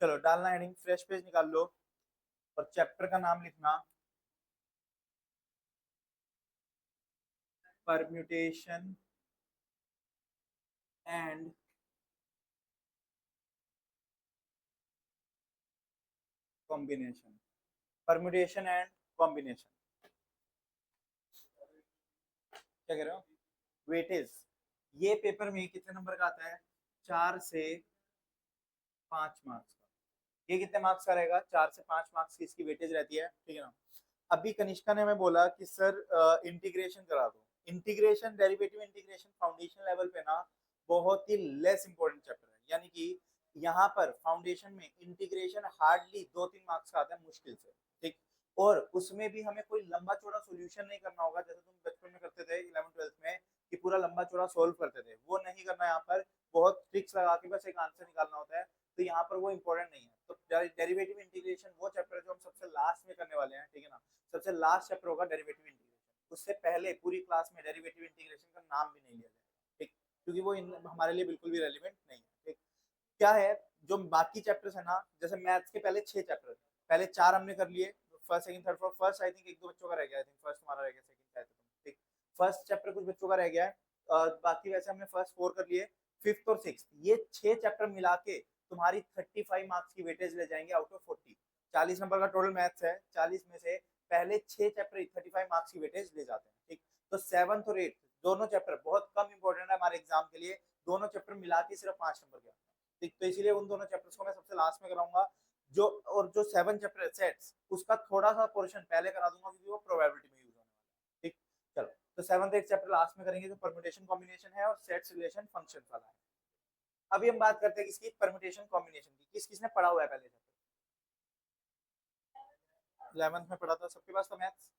चलो डालना heading, fresh page निकाल लो और चैप्टर का नाम लिखना permutation and combination. Permutation and combination, क्या कह रहे हो? वेटेज। ये पेपर में कितने नंबर का आता है? 4 से 5 मार्क्स का। ये कितने मार्क्स का रहेगा? 4 से 5 मार्क्स की इसकी वेटेज रहती है, ठीक है ना। अभी कनिष्का ने हमें बोला कि सर इंटीग्रेशन करा दो। Integration, derivative integration foundation level पे ना बहुत ही लेस इंपॉर्टेंट चैप्टर है, यानी कि यहाँ पर फाउंडेशन में इंटीग्रेशन हार्डली 2-3 मार्क्स का आता है मुश्किल से, ठीक। और उसमें भी हमें कोई लंबा चौड़ा सोल्यूशन नहीं करना होगा जैसे तुम बचपन में करते थे 11th-12th में, कि पूरा लंबा चौड़ा सोल्व करते थे, वो नहीं करना। यहाँ पर बहुत ट्रिक्स लगा के बस एक आंसर निकालना होता है, तो यहाँ पर वो इंपॉर्टेंट नहीं है। तो डेरिवेटिव इंटीग्रेशन वो चैप्टर है जो हम सबसे लास्ट में करने वाले हैं, ठीक है ना। सबसे लास्ट चैप्टर होगा डेरिवेटिव इंटीग्रेशन। उससे पहले पूरी क्लास में डेरिवेटिव इंटीग्रेशन का नाम भी नहीं लिया जाएगा, ठीक, क्योंकि वो हमारे लिए बिल्कुल भी रेलिवेंट नहीं है, ठीक। क्या है, जो बाकी चैप्टर्स है ना, जैसे मैथ्स के पहले 6 चैप्टर, पहले 4 हमने कर लिए, first second third fourth. First I think 1-2 बच्चों का रह गया, आई थिंक फर्स्ट तुम्हारा रह गया, सेकंड शायद तुम, ठीक। फर्स्ट चैप्टर कुछ बच्चों का रह गया है, बाकी वैसे हमने फर्स्ट 4 कर लिए। फिफ्थ और सिक्स, ये 6 चैप्टर मिला के तुम्हारी 35 मार्क्स की वेटेज ले जाएंगे आउट ऑफ 40। 40 नंबर का टोटल मैथ्स है, 40 में से पहले 6 चैप्टर 35 मार्क्स की वेटेज ले जाते हैं, ठीक। तो 7th और 8th दोनों चैप्टर बहुत कम इंपॉर्टेंट है हमारे एग्जाम के लिए, दोनों चैप्टर मिला के सिर्फ 5 नंबर के, ठीक। तो इसीलिए उन दोनों चैप्टर्स को मैं सबसे लास्ट में कराऊंगा। जो और जो 7 चैप्टर सेट्स, उसका थोड़ा सा पोर्शन पहले करा दूंगा क्योंकि वो प्रोबेबिलिटी में यूज होने वाला है, ठीक। चलो, तो 7th 8th चैप्टर लास्ट में करेंगे, जो परम्यूटेशन कॉम्बिनेशन है और सेट्स रिलेशन फंक्शन वाला है। अभी हम बात करते हैं किसकी? परम्यूटेशन कॉम्बिनेशन की। किस किसने पढ़ा हुआ है पहले चैप्टर? 11th में पढ़ा था, सबके पास था मैथ्स,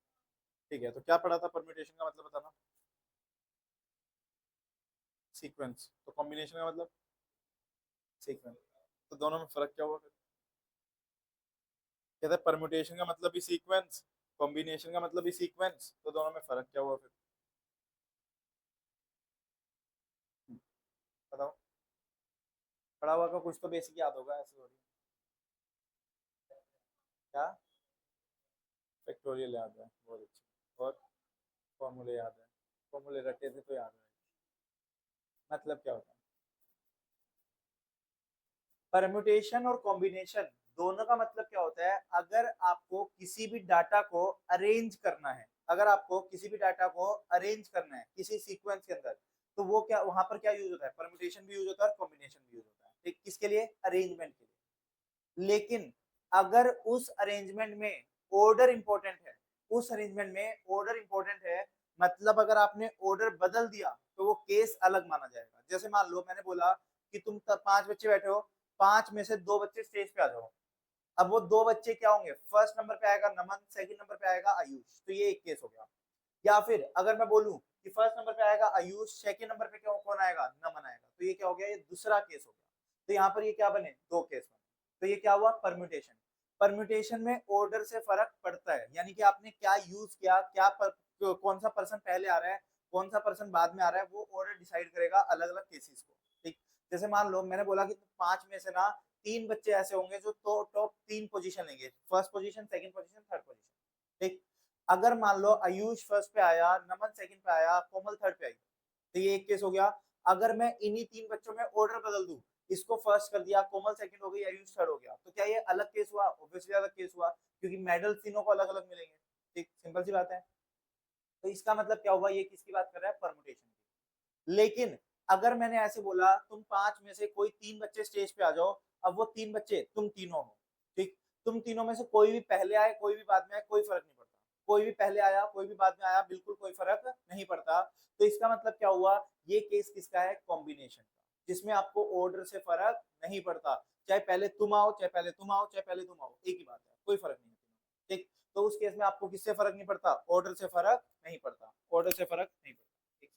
ठीक है। तो क्या पढ़ा था? परम्यूटेशन का मतलब बताना। सीक्वेंस। तो कॉम्बिनेशन का मतलब सीक्वेंस। तो दोनों में फर्क क्या हुआ फिर? कहते हैं परम्यूटेशन का मतलब भी सीक्वेंस, कॉम्बिनेशन का मतलब भी सीक्वेंस, तो दोनों में फर्क क्या हुआ फिर? बताओ। पढ़ा हुआ का कुछ तो बेसिक याद होगा, ऐसे थोड़ी। क्या? फैक्टोरियल याद है, बहुत अच्छा। और फॉर्मूले याद है? फॉर्मूले रटे थे तो याद है। मतलब क्या होता है? परम्यूटेशन और कॉम्बिनेशन दोनों का मतलब क्या होता है? अगर आपको किसी भी डाटा को अरेंज करना है, अगर आपको किसी भी डाटा को अरेंज करना है किसी सीक्वेंस के अंदर, तो वो क्या, वहां पर क्या यूज होता है? परम्यूटेशन भी यूज होता है और कॉम्बिनेशन भी यूज होता है, ठीक। किसके लिए? अरेंजमेंट के लिए। लेकिन अगर उस अरेंजमेंट में ऑर्डर इंपॉर्टेंट है, उस अरेंजमेंट में ऑर्डर इंपॉर्टेंट है, मतलब अगर आपने ऑर्डर बदल दिया तो वो केस अलग माना जाएगा। जैसे मान लो मैंने बोला कि तुम 5 बच्चे बैठे हो, 5 में से 2 बच्चे स्टेज पे आ जाओ। अब वो 2 बच्चे क्या होंगे? फर्स्ट नंबर पे आएगा नमन, सेकंड नंबर पे आएगा आयुष, तो ये एक केस हो गया। या फिर अगर मैं बोलूं कि फर्स्ट नंबर पे आएगा आयुष, सेकंड नंबर पे कौन आएगा? नमन आएगा, तो ये क्या हो गया? ये दूसरा केस हो गया। तो यहाँ पर ये क्या बने? 2 केस बने। तो ये क्या हुआ? परम्यूटेशन। परम्यूटेशन में ऑर्डर से फर्क पड़ता है, यानी कि आपने क्या यूज किया, कौन सा पर्सन पहले आ रहा है, कौन सा पर्सन बाद में आ रहा है, वो ऑर्डर डिसाइड करेगा अलग अलग केसेस को, ठीक। जैसे मान लो मैंने बोला कि 5 में से ना 3 बच्चे ऐसे होंगे जो तो टॉप 3 पोजीशन लेंगे, first position, second position, third position, ठीक। अगर मान लो आयुष फर्स्ट पे आया, नमन सेकंड पे आया, कोमल थर्ड पे आई, तो ये एक केस हो गया। अगर मैं इन्हीं 3 बच्चों में ऑर्डर बदल दूं, इसको फर्स्ट कर दिया, कोमल सेकंड हो गई, आयुष थर्ड हो गया, तो क्या ये अलग केस हुआ? ऑब्वियसली अलग केस हुआ, क्योंकि मेडल तीनों को अलग अलग मिलेंगे, ठीक। सिंपल सी बात है। तो इसका मतलब क्या हुआ? ये किसकी बात कर रहा है? परमुटेशन की। लेकिन अगर मैंने ऐसे बोला तुम 5 में से कोई 3 बच्चे स्टेज पे आ जाओ, अब वो 3 बच्चे तुम तीनों हो, ठीक। तुम तीनों में से कोई भी पहले आए, कोई भी बाद में आए, कोई फर्क नहीं पड़ता। कोई भी पहले आया, कोई भी बाद में आया, बिल्कुल कोई फर्क नहीं पड़ता। तो इसका मतलब क्या हुआ? ये केस किसका है? कॉम्बिनेशन का, जिसमें आपको ऑर्डर से फर्क नहीं पड़ता। चाहे पहले तुम आओ, चाहे पहले तुम आओ, चाहे पहले तुम आओ, एक ही बात है, कोई फर्क नहीं है, ठीक। तो उस केस में आपको किससे फर्क नहीं पड़ता? ऑर्डर से फर्क नहीं पड़ता, ऑर्डर से फर्क नहीं पड़ता, ठीक है।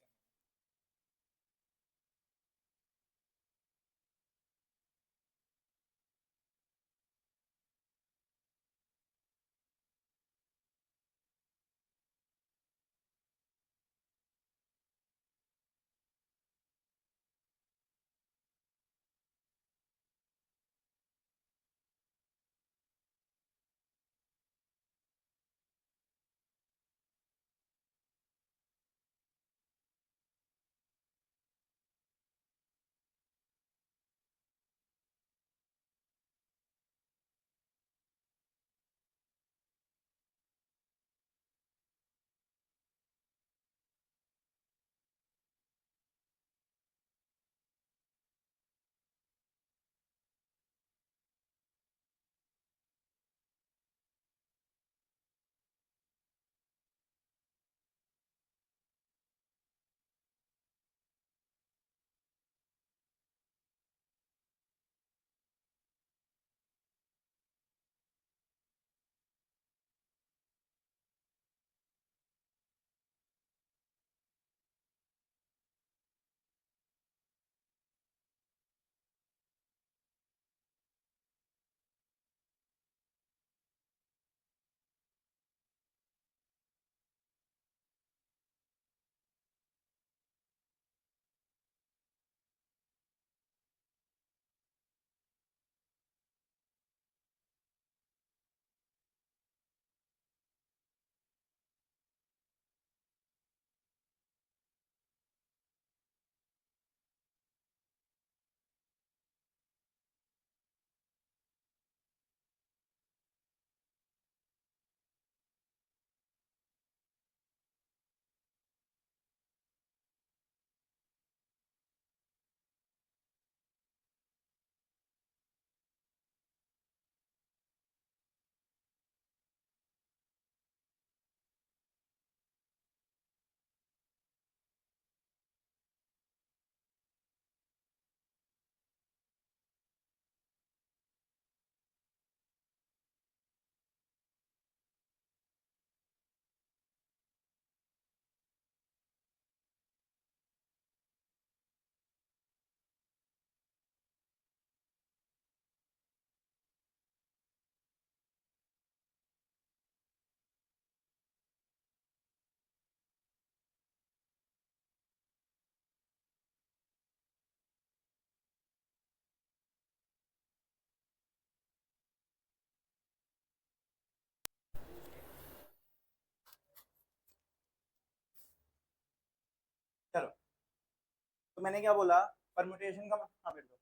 तो मैंने क्या बोला, परम्यूटेशन का हाँ बेटा,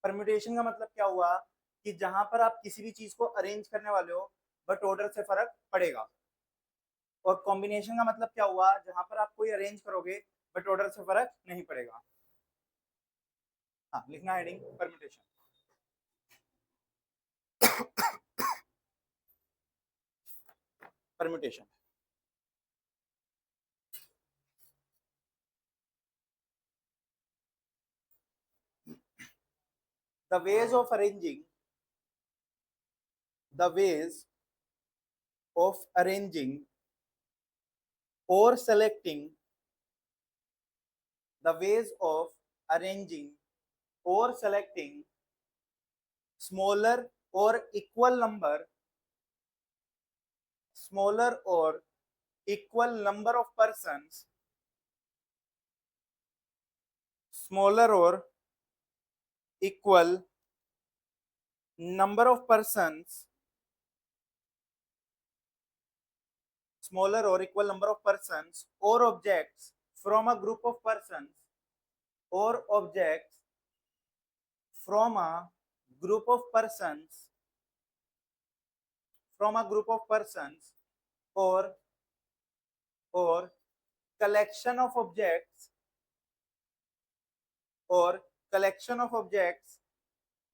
परम्यूटेशन का मतलब क्या हुआ कि जहां पर आप किसी भी चीज को अरेंज करने वाले हो बट ऑर्डर से फर्क पड़ेगा। और कॉम्बिनेशन का मतलब क्या हुआ, जहां पर आप कोई अरेंज करोगे बट ऑर्डर से फर्क नहीं पड़ेगा। हाँ लिखना heading permutation. Permutation the ways of arranging the ways of arranging or selecting the ways of arranging or selecting smaller or equal number of persons, smaller or equal number of persons, smaller or equal number of persons or objects from a group of persons or objects from a group of persons or collection of objects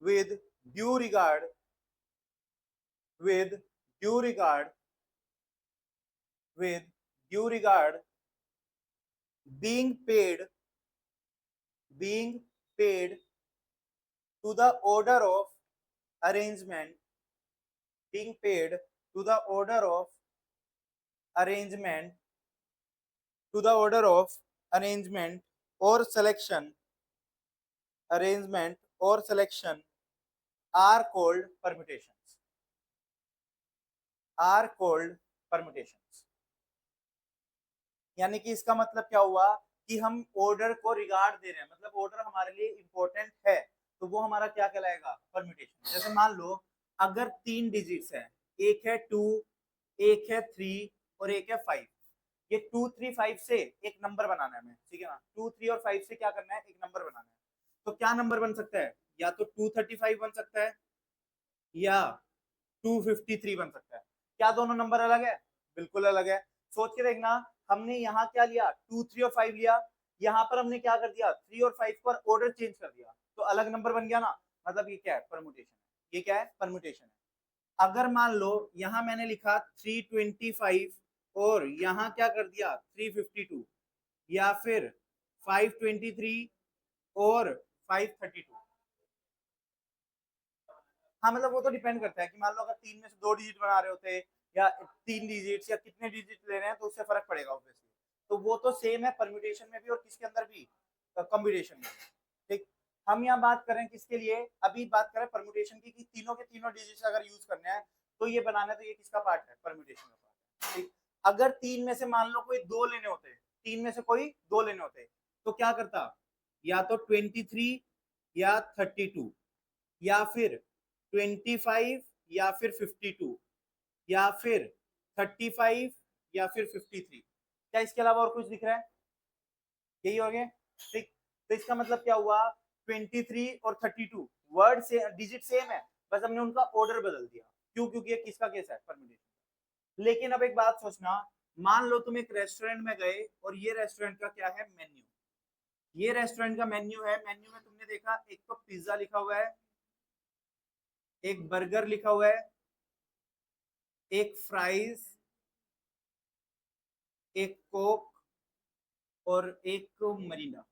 with due regard with due regard being paid to the order of arrangement being paid to the order of arrangement or selection are called permutations। यानी कि इसका मतलब क्या हुआ कि हम order को regard दे रहे हैं, मतलब ऑर्डर हमारे लिए इंपॉर्टेंट है, तो वो हमारा क्या कहलाएगा, परम्यूटेशन। जैसे मान लो अगर 3 डिजिट्स हैं, एक है 2, एक है 3 और एक है 5। ये 2 3 5 से एक नंबर बनाना है हमें, ठीक है ना। 2 3 और 5 से क्या करना है, एक नंबर बनाना है। तो क्या नंबर बन सकता है, या तो 235 बन सकता है या 253 बन सकता है। क्या दोनों नंबर अलग है, बिल्कुल अलग है। सोच के देखना, हमने यहाँ क्या लिया, 2 3 और 5 लिया, यहाँ पर हमने क्या कर दिया, 3 और 5 पर ऑर्डर चेंज कर दिया, तो अलग नंबर बन गया ना। मतलब ये क्या है, परम्यूटेशन। ये क्या है, परम्यूटेशन है। अगर मान लो यहाँ मैंने लिखा 325 और यहाँ क्या कर दिया 352, या फिर 523 और 532। हाँ मतलब वो तो डिपेंड करता है कि मान लो अगर 3 में से 2 डिजिट बना रहे होते या 3 डिजिट या कितने डिजिट ले रहे हैं, तो उससे फर्क पड़ेगा ऑब्वियसली। तो वो तो सेम है परम्यूटेशन में भी और किसके अंदर भी, कॉम्बिनेशन में। ठीक, हम यहाँ बात करें किसके लिए, अभी बात करें परम्यूटेशन की, कि तीनों के तीनों डिजिट अगर यूज करने हैं तो ये बनाना है, तो ये किसका पार्ट है, परम्यूटेशन का पार्ट। ठीक, अगर 3 में से मान लो कोई 2 लेने होते, 3 में से कोई 2 लेने होते, तो क्या करता, या तो 23 या 32, या फिर 25 या फिर 52, या फिर 35 या फिर 53। क्या इसके अलावा और कुछ दिख रहा है, यही हो गया। ठीक, तो इसका मतलब क्या हुआ, 23 और 32 वर्ड से डिजिट सेम है, बस हमने उनका ऑर्डर बदल दिया। क्यों, क्योंकि ये किसका केस है, परम्यूटेशन। लेकिन अब एक बात सोचना, मान लो तुम एक रेस्टोरेंट में गए और ये रेस्टोरेंट का क्या है, मेन्यू। ये रेस्टोरेंट का मेन्यू है, मेन्यू में तुमने देखा एक तो पिज्जा लिखा हुआ है, एक बर्गर लिखा हुआ है, एक फ्राइज, एक कोक और एक मरीना।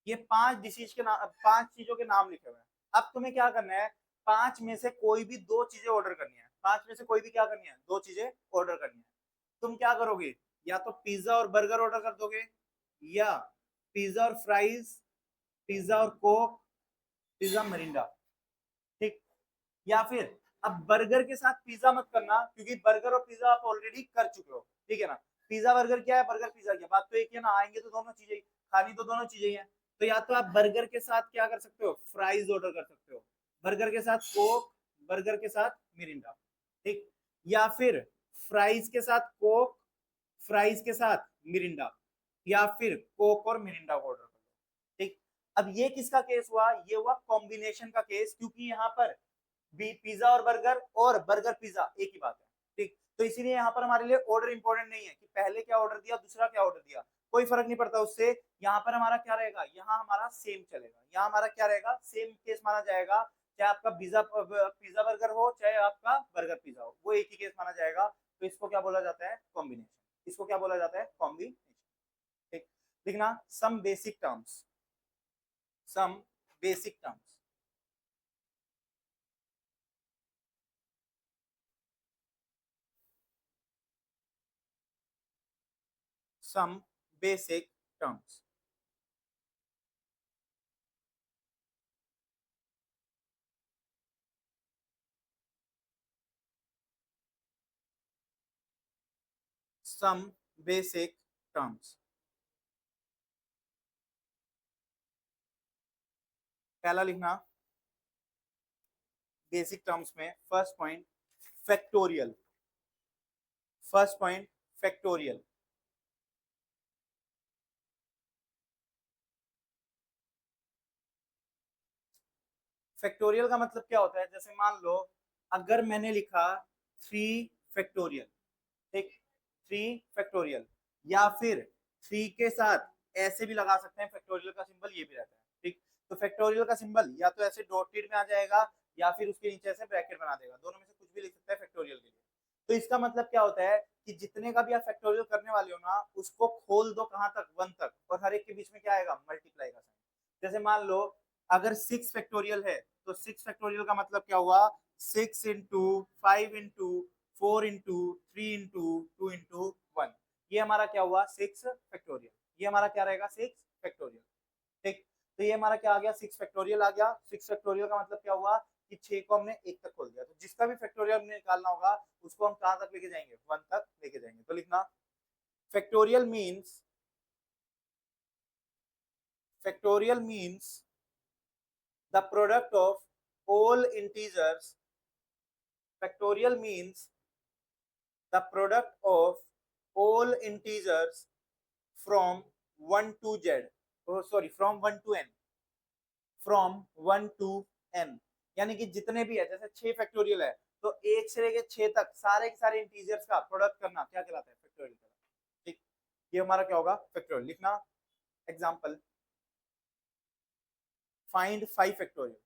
ये 5 डिशेज के नाम, 5 चीजों के नाम लिखे हुए हैं। अब तुम्हें क्या करना है, 5 में से कोई भी 2 चीजें ऑर्डर करनी है। 5 में से कोई भी क्या करनी है, 2 चीजें ऑर्डर करनी है। तुम क्या करोगे, या तो पिज्जा और बर्गर ऑर्डर कर दोगे, या पिज्जा और फ्राइज, पिज्जा और कोक, पिज्जा मरिंडा। ठीक, या फिर अब बर्गर के साथ पिज्जा मत करना, क्योंकि बर्गर और पिज्जा आप ऑलरेडी कर चुके हो, ठीक है ना। पिज्जा बर्गर क्या है, बर्गर पिज्जा क्या, बात तो एक है ना, आएंगे तो दोनों चीजें, खानी तो दोनों चीजें हैं। तो या तो आप बर्गर के साथ क्या कर सकते हो, फ्राइज ऑर्डर कर सकते हो, बर्गर के साथ कोक, बर्गर के साथ मिरिंडा। ठीक, या फिर फ्राइज के साथ कोक, फ्राइज के साथ मिरिंडा। या फिर कोक और मिरिंडा का ऑर्डर कर लो। ठीक, अब ये किसका केस हुआ, ये हुआ कॉम्बिनेशन का केस, क्योंकि यहाँ पर पिज्जा और बर्गर पिज्जा एक ही बात है। ठीक, तो इसीलिए यहाँ पर हमारे लिए ऑर्डर इंपॉर्टेंट नहीं है कि पहले क्या ऑर्डर दिया दूसरा क्या ऑर्डर दिया, कोई फर्क नहीं पड़ता उससे। यहाँ पर हमारा क्या रहेगा, यहाँ हमारा सेम चलेगा, यहाँ हमारा क्या रहेगा, सेम केस माना जाएगा। चाहे आपका पिज्जा पिज्जा बर्गर हो, चाहे आपका बर्गर पिज्जा हो, वो एक ही केस माना जाएगा। तो इसको क्या बोला जाता है, कॉम्बिनेशन। इसको क्या बोला जाता है, कॉम्बिनेशन। ठीक, लिखना some basic terms, some basic terms. Some basic terms. Some basic terms. पहला लिखना बेसिक टर्म्स में first point factorial, first point factorial. Factorial का मतलब क्या होता है, जैसे मान लो अगर मैंने लिखा 3 फैक्टोरियल, ठीक, 3 फैक्टोरियल, या फिर 3 के साथ ऐसे भी लगा सकते हैं, फैक्टोरियल का सिंबल ये भी रहता है। ठीक, तो फैक्टोरियल का सिंबल या तो ऐसे डॉटेड में आ जाएगा या फिर उसके नीचे ऐसे ब्रैकेट बना देगा, दोनों में से कुछ भी लिख सकता है फैक्टोरियल के लिए। तो इसका मतलब क्या होता है कि जितने का भी आप फैक्टोरियल करने वाले हो ना, उसको खोल दो कहां तक, 1 तक, और हर एक के बीच में क्या आएगा, मल्टीप्लाई का साइन। जैसे मान लो अगर 6 फैक्टोरियल है, तो 6 फैक्टोरियल का मतलब क्या हुआ, 6 into 5 into 4 into 3 into 2 into 1, ये हमारा क्या हुआ, 6 फैक्टोरियल। ये हमारा क्या रहेगा, 6 फैक्टोरियल। ठीक, तो ये हमारा क्या आ गया, 6 फैक्टोरियल आ गया। 6 फैक्टोरियल का मतलब क्या हुआ कि 6 को हमने 1 तक खोल दिया, तो जिसका भी फैक्टोरियल हमने निकालना होगा उसको हम कहां तक लेके जाएंगे, 1 तक लेके जाएंगे। तो लिखना factorial means, factorial means the product of all integers. Factorial means the product of all integers from 1 to z, oh sorry, from 1 to n, from 1 to n, यानी कि जितने भी है, जैसे 6 फैक्टोरियल है, तो 1 से लेके 6 तक सारे के सारे इंटीजर्स का प्रोडक्ट करना क्या कहलाता है, फैक्टोरियल कहलाता है। ठीक, ये हमारा क्या होगा, फैक्टोरियल। लिखना एग्जांपल, फाइंड 5 फैक्टोरियल।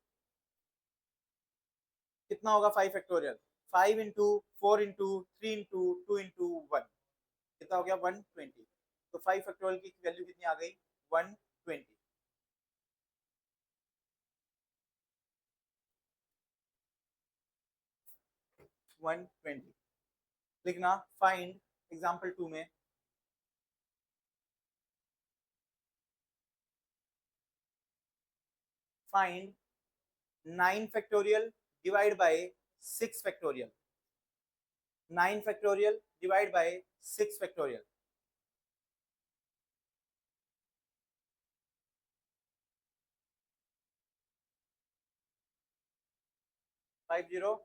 कितना होगा 5 factorial, 5 into 4 into 3 into 2 into 1, कितना हो गया, 120। तो 5 फैक्टोरियल की वैल्यू कितनी आ गई, 120। 120 लिखना। फाइंड एग्जाम्पल 2 में, find 9 factorial divide bye 6 factorial. 9 factorial divide bye 6 factorial. 504,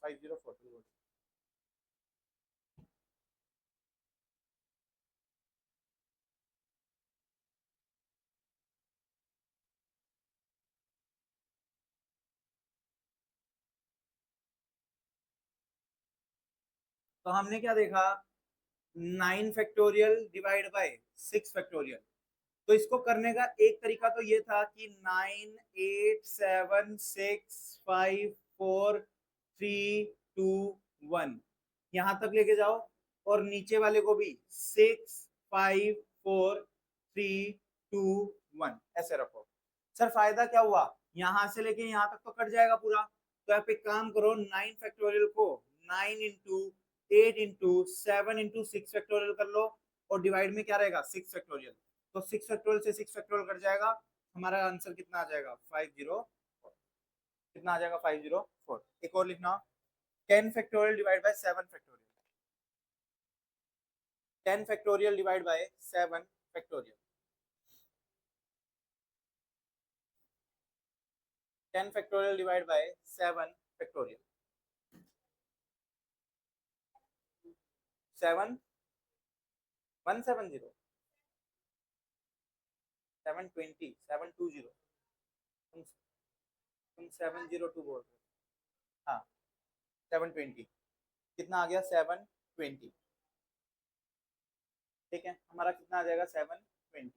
504। तो हमने क्या देखा, 9 फैक्टोरियल डिवाइड बाय 6 फैक्टोरियल। तो इसको करने का एक तरीका तो ये था कि 9 8 7 6 5 4 3 2 1 यहां तक लेके जाओ, और नीचे वाले को भी 6 5 4 3 2 1 ऐसे रखो। सर फायदा क्या हुआ, यहां से लेके यहां तक तो कट जाएगा पूरा। तो आप एक काम करो, 9 फैक्टोरियल को 9 इंटू 8 इंटू 7 इंटू 6 फैक्टोरियल कर लो, और डिवाइड में क्या रहेगा, 6 फैक्टोरियल। तो 6 फैक्टोरियल से 6 फैक्टोरियल कट जाएगा, हमारा आंसर कितना आ जाएगा, 504। कितना आ जाएगा, 504। एक और लिखना, 10 factorial divide bye 7 factorial. 10 factorial divide bye 7 factorial. 10 factorial divide bye 7 factorial. 7 170 720 720 तुम 702 बोल रहे हो। हाँ 720 कितना आ गया 720। ठीक है हमारा कितना आ जाएगा 720।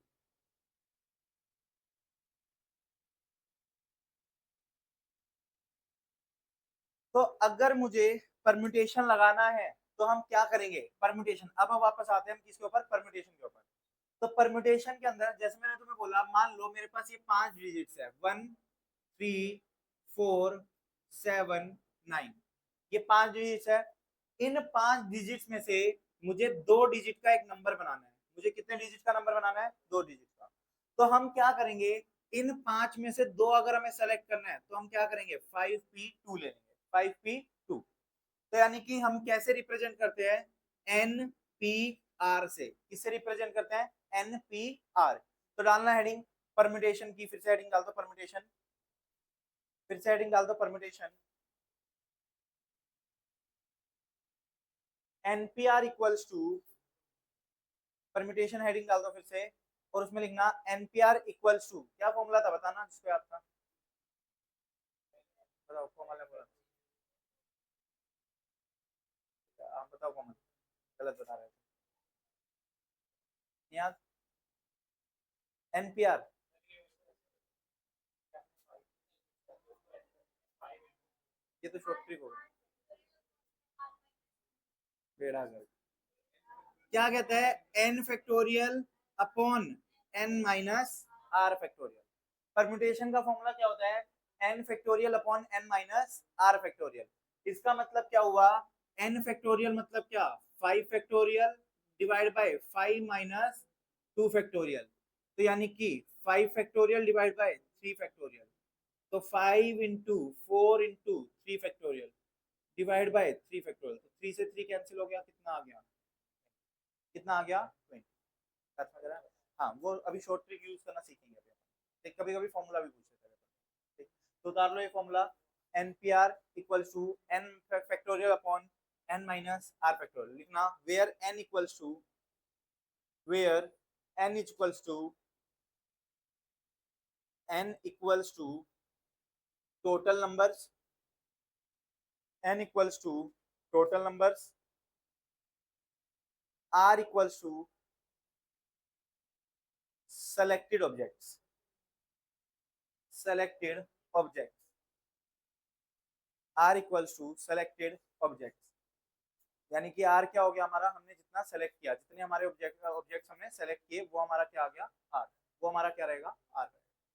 तो अगर मुझे परम्यूटेशन लगाना है तो हम क्या करेंगे परम्यूटेशन। अब हम वापस आते हैं हम किसके ऊपर परम्यूटेशन के ऊपर। तो परम्यूटेशन के अंदर जैसे मैंने तुम्हें बोला मान लो मेरे पास ये 5 डिजिट्स है 1 3 4 7 9 ये 5 डिजिट्स है। इन 5 डिजिट्स में से मुझे 2 डिजिट का एक नंबर बनाना है। मुझे कितने डिजिट का नंबर बनाना है 2 डिजिट का। तो हम क्या करेंगे इन 5 में से 2 अगर हमें सेलेक्ट करना है तो हम क्या करेंगे 5p2 ले लेंगे 5p2। तो यानी कि हम कैसे रिप्रेजेंट करते हैं एन पी आर से। किससे रिप्रेजेंट करते हैं एन पी आर। तो डालना हेडिंग परम्यूटेशन की। फिर से हेडिंग डाल दो परम्यूटेशन। फिर से हेडिंग डाल दो permutation. NPr equals to permutation heading डाल दो फिर से और उसमें लिखना एनपीआर इक्वल्स टू क्या फॉर्मूला था बताना जिसपे आपका बताओ फॉर्मूला बोला आप बताओ फॉर्मूला गलत बता रहे थे याद एनपीआर ये तो शॉर्ट ट्रिक होगा बेड़ा गर्क। क्या कहता है n factorial upon n minus r factorial. Permutation का फॉर्मूला क्या होता है n factorial upon n minus r factorial. इसका मतलब क्या हुआ एन फैक्टोरियल मतलब क्या 5 फैक्टोरियल डिवाइड बाय 5 - 2 फैक्टोरियल। तो यानी कि 5 फैक्टोरियल डिवाइड बाय 3 फैक्टोरियल। तो 5 × 4 × 3 फैक्टोरियल डिवाइड बाय 3 फैक्टोरियल। तो 3 से 3 कैंसिल हो गया कितना आ गया कितना आ गया 20। समझ रहा है। हाँ वो अभी शॉर्ट ट्रिक यूज करना सीखेंगे अभी अपन। कभी कभी फॉर्मूला भी पूछ लेते हैं। तो उतार लो ये formula n P r equals to n factorial upon n minus r factorial. लिखना where n equals to where n equals to n equals to total numbers n equals to total numbers r equals to selected objects selected objects r equals to selected objects। यानी कि r क्या हो गया हमारा हमने जितना select किया जितने हमारे ऑब्जेक्ट्स हमने सेलेक्ट किए वो हमारा क्या आ गया r। वो हमारा क्या रहेगा r।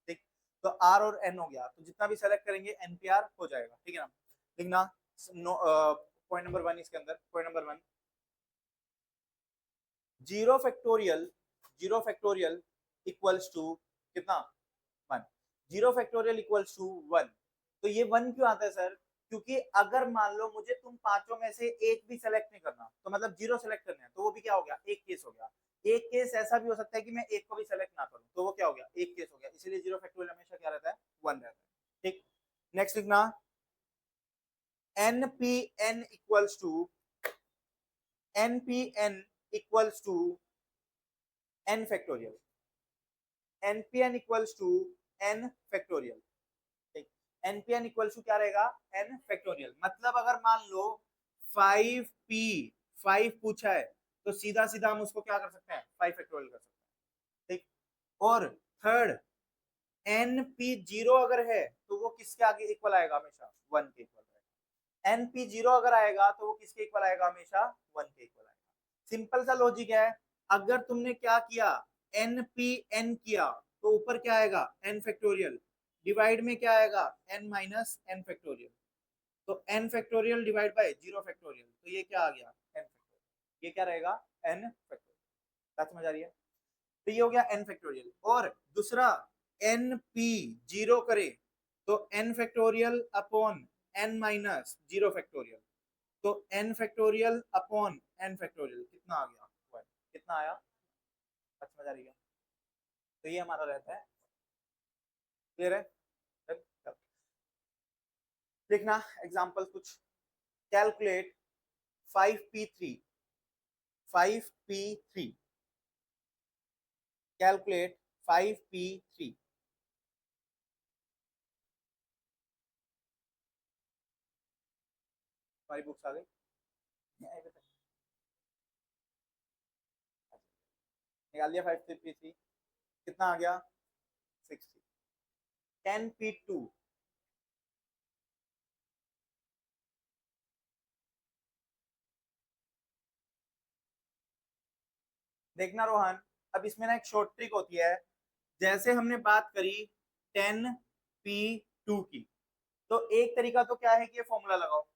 ठीक तो r और n हो गया तो जितना भी सेलेक्ट करेंगे npr हो जाएगा। ठीक है ना। लिखना पॉइंट नंबर 1 इसके अंदर point number 1 zero factorial equals to कितना 1। Zero factorial equals to 1। तो ये 1 क्यों आता है सर क्योंकि अगर मान लो मुझे तुम पांचों में से एक भी सेलेक्ट नहीं करना तो मतलब जीरो सेलेक्ट करना है तो वो भी क्या हो गया एक केस हो गया। एक केस ऐसा भी हो सकता है कि मैं एक को भी सेलेक्ट ना करूं तो वो क्या हो गया एक केस हो गया। इसीलिए जीरो फैक्टोरियल हमेशा क्या रहता है 1 रहता है। ठीक नेक्स्ट लिखना n p n equals to n p n equals to n factorial. N p n equals to n factorial. NPn equal to क्या रहेगा एन फैक्टोरियल। मतलब अगर मान लो 5p 5 पूछा है तो सीधा सीधा हम उसको क्या कर सकते हैं 5 फैक्टोरियल कर सकते हैं। ठीक और थर्ड np0 अगर है तो वो किसके आगे इक्वल आएगा हमेशा 1 के इक्वल आएगा। np0 अगर आएगा तो वो किसके इक्वल आएगा हमेशा 1 के इक्वल आएगा। सिंपल सा लॉजिक है। अगर तुमने क्या किया npn किया तो ऊपर क्या आएगा n फैक्टोरियल डिवाइड में क्या आएगा n माइनस n फैक्टोरियल। तो n factorial divide bye 0 factorial तो ये क्या आ गया n फैक्टोरियल। ये क्या रहेगा n फैक्टोरियल। बात समझ आ रही है। तो ये हो गया n फैक्टोरियल। और दूसरा np0 करे तो n factorial upon n minus 0 factorial. तो n factorial upon n factorial कितना आ गया 1। कितना आया बात समझ आ रही है। तो ये हमारा रहता है क्लियर है। देखना एग्जांपल कुछ calculate 5p3 5p3 calculate 5p3। हमारी बुक्स आ गई, निकाल दिया 5p3, कितना आ गया 60। 10p2, देखना रोहन, अब इसमें ना एक शॉर्ट ट्रिक होती है। जैसे हमने बात करी 10p2 की, तो एक तरीका तो क्या है कि ये फॉर्मूला लगाओ।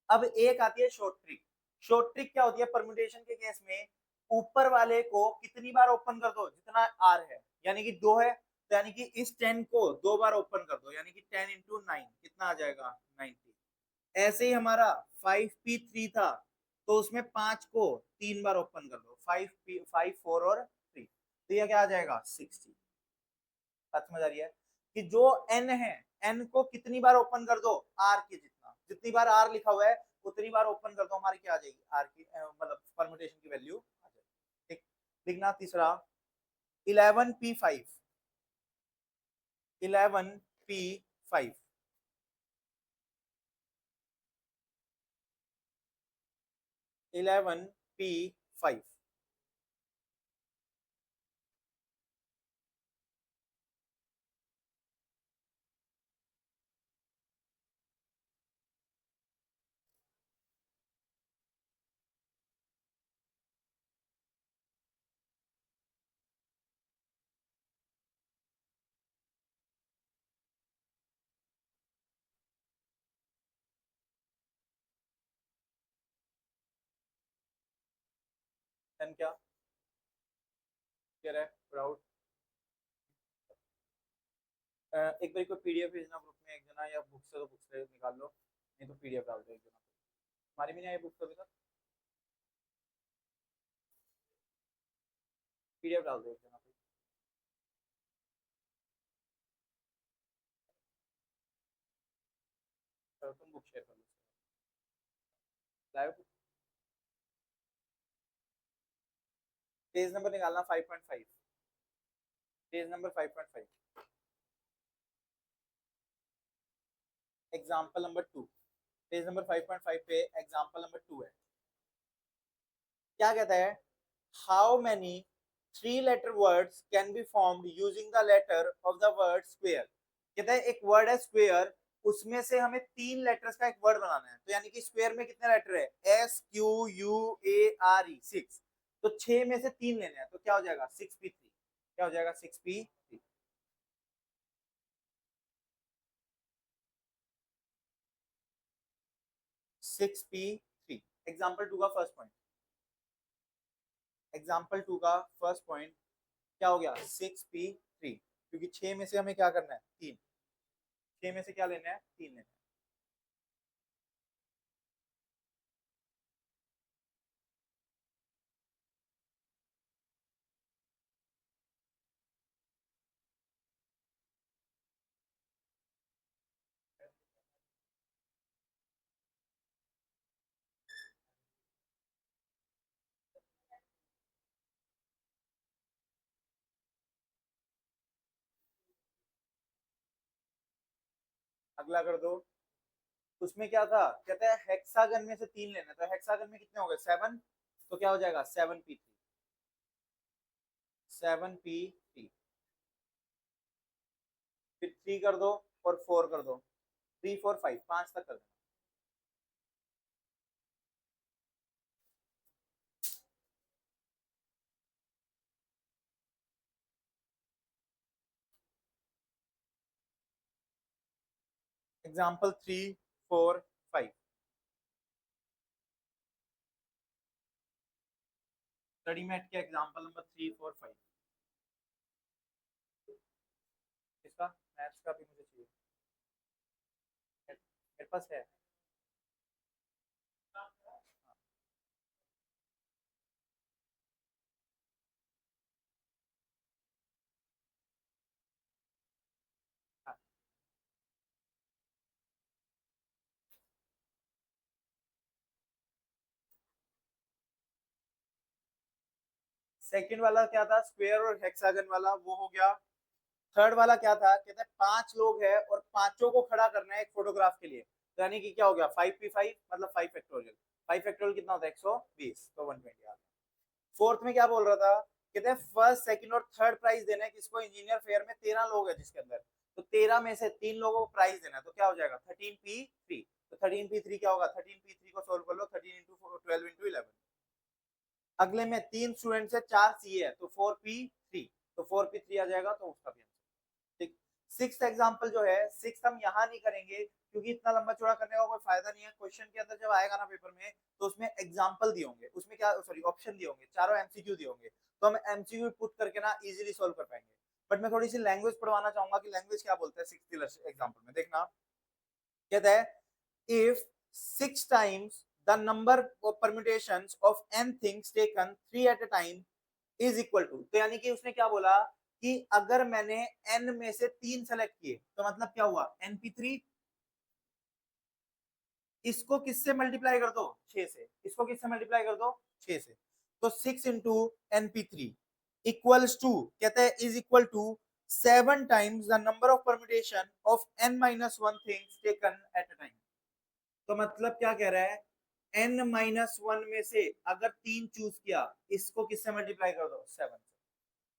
अब एक आती है शॉर्ट ट्रिक। शॉर्ट ट्रिक क्या होती है परम्यूटेशन के केस में, ऊपर वाले को कितनी बार ओपन कर दो जितना आर है, यानी कि 2 है, तो यानी कि इस 10 को 2 बार ओपन कर दो, यानी कि 10 × 9 कितना आ जाएगा 90। ऐसे ही हमारा 5p3 था, तो उसमें 5 को 3 बार ओपन कर दो, 5 4 और 3, तो यह क्या आ जाएगा 60। बात समझ आ रही है कि जो n है, n को कितनी बार ओपन कर दो r के जितना, जितनी बार r लिखा हुआ है उतनी बार ओपन कर दो, हमारी क्या आ जाएगी r की मतलब परम्यूटेशन की वैल्यू आ जाएगी। ठीक, लिखना तीसरा 11p5, 11p5, 11p5, देन क्या है प्राउड। एक बार कोई पीडीएफ भेजना ग्रुप में एक जना, या बुक से तो बुक से निकाल लो, नहीं तो पीडीएफ डाल दो एक जना। हमारी भी नहीं आई बुक अभी तक, पीडीएफ डाल दो एक जना पे। चलो तुम बुक शेयर कर लो, लाइव पेज नंबर निकालना 5.5, page number 5.5, example number 2। Page number 5.5 पे एग्जाम्पल नंबर 2 है। क्या कहता है, how many 3 letter words can be formed using the letter of the word square. कहता है एक वर्ड है स्क्वेयर, उसमें से हमें 3 लेटर्स का एक वर्ड बनाना है, तो यानी कि स्क्वेयर में कितने लेटर है, SQUARE 6, तो 6 में से 3 लेने हैं, तो क्या हो जाएगा 6p3, क्या हो जाएगा 6p3, 6p3। एग्जाम्पल 2 का फर्स्ट पॉइंट, एग्जाम्पल 2 का फर्स्ट पॉइंट क्या हो गया 6p3, क्योंकि 6 में से हमें क्या करना है 3, 6 में से क्या लेना है 3 लेना है। अगला कर दो, उसमें क्या था, कहता है हेक्सागन में से 3 लेना, तो हेक्सागन में कितने हो गए 7, तो क्या हो जाएगा 7p3, 7p3, फिर 3 कर दो और 4 कर दो, 3 4 5, 5 तक कर दो। एग्जाम्पल 3 4 5, स्टडी मैट के एग्जाम्पल नंबर 3 4 5, इसका मैथ्स का भी मुझे चाहिए, मेरे पास है। हाँ, सेकंड वाला क्या था, स्क्वायर और हेक्सागन वाला, वो हो गया। थर्ड वाला क्या था, कहते हैं 5 लोग हैं और पांचों को खड़ा करना है एक फोटोग्राफ के लिए, तो यानी कि क्या हो गया 5p5 मतलब 5 फैक्टोरियल। 5 फैक्टोरियल कितना होता है 120, तो 120 आ गया। फोर्थ में क्या बोल रहा था, कहते हैं फर्स्ट सेकंड और थर्ड प्राइज देना है किसको, इंजीनियर फेयर में 13 लोग हैं जिसके अंदर, तो 13 में से 3 लोगों को प्राइज देना है, तो क्या हो जाएगा 13p3। तो 13p3 क्या होगा, 13p3 को सोल्व कर लो, 13 इंटू 12 इंटू 11। अगले में 3 स्टूडेंट्स है, 4 सीए है, तो 4p3, तो 4p3 आ जाएगा, तो उसका भी आंसर ठीक। सिक्स एग्जाम्पल जो है, सिक्स हम यहाँ नहीं करेंगे क्योंकि इतना लंबा चौड़ा करने का कोई फायदा नहीं है। क्वेश्चन के अंदर जब आएगा ना पेपर में, तो उसमें एग्जाम्पल दिए होंगे, उसमें क्या सॉरी ऑप्शन दिए होंगे, चारों एमसीक्यू दिए होंगे, तो हम एमसीक्यू पुट करके ना इजीली सोल्व कर पाएंगे। बट मैं थोड़ी सी लैंग्वेज पढ़वाना चाहूंगा कि लैंग्वेज क्या बोलते हैं सिक्स एग्जाम्पल में, देखना। कहता है if 6 times the number of permutations of n things taken 3 at a time is equal to, तो यानी कि उसने क्या बोला कि अगर मैंने n में से 3 सेलेक्ट किए तो मतलब क्या हुआ np3, इसको किससे मल्टीप्लाई कर दो 6 से, इसको किससे मल्टीप्लाई कर दो 6 से, तो 6 इंटू np3 इक्वल्स टू, कहता है is equal to 7 times the number of permutation of n minus 1 things taken at a time। तो मतलब क्या कह रहा है, n-1 में से अगर 3 चूज किया, इसको किससे मल्टीप्लाई कर दो 7 से,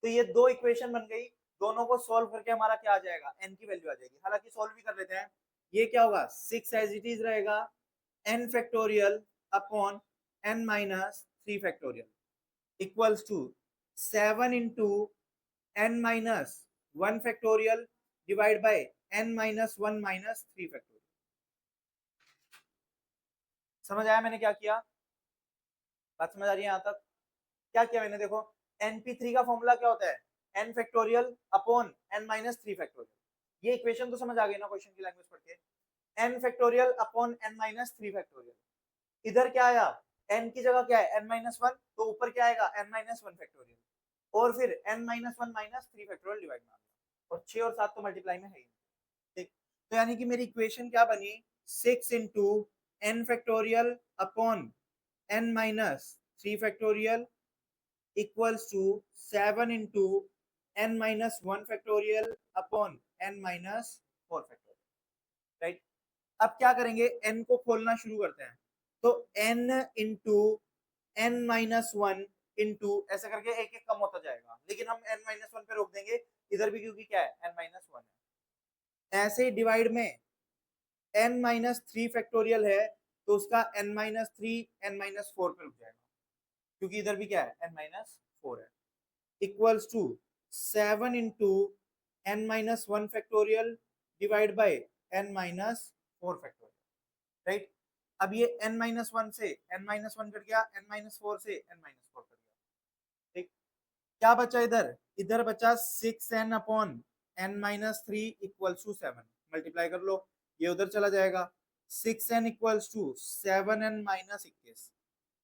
तो ये दो इक्वेशन बन गई। दोनों को सॉल्व करके हमारा क्या आ जाएगा, n की वैल्यू आ जाएगी। हालांकि सॉल्व भी कर लेते हैं, ये क्या होगा 6 एज इट इज रहेगा, n factorial upon n minus 3 factorial equals to 7 into n minus 1 factorial divide by n minus 1 minus 3 factorial. समझ आया मैंने क्या किया, बात समझ आ रही है यहाँ तक। क्या किया मैंने, देखो np3 का फॉर्मूला क्या होता है n factorial upon n minus 3 factorial. ये इक्वेशन तो समझ आ गई ना क्वेश्चन की लैंग्वेज पढ़ के, n factorial upon n minus 3 factorial. इधर क्या आया, n की जगह क्या है n माइनस 1, तो ऊपर क्या आएगा n माइनस 1 फैक्टोरियल, और फिर n minus 1 minus 3 factorial divide में आ गया, और 6 और 7 तो मल्टीप्लाई में है ही। ठीक, तो यानी कि मेरी इक्वेशन क्या बनी, 6 into n factorial upon n minus 3 factorial equals to 7 into n minus 1 factorial upon n minus 4 factorial, right. अब क्या करेंगे, n को खोलना शुरू करते हैं, तो n into n minus 1 into ऐसा करके एक एक कम होता जाएगा, लेकिन हम n माइनस 1 पे रोक देंगे इधर भी, क्योंकि क्या है n माइनस 1 है। ऐसे ही डिवाइड में n माइनस 3 फैक्टोरियल है, तो उसका n माइनस 3 n माइनस 4 पे रुक जाएगा, क्योंकि इधर भी क्या है n माइनस 4 है, equals to 7 into n minus 1 factorial divide by n minus 4 factorial, right. अब ये n माइनस 1 से n माइनस 1 कट गया, n माइनस 4 से n माइनस 4 कट गया, ठीक। क्या बचा इधर, इधर बचा 6n upon n minus 3 equals to 7, multiply कर लो, ये उधर चला जाएगा, 6n equals to 7n minus 21,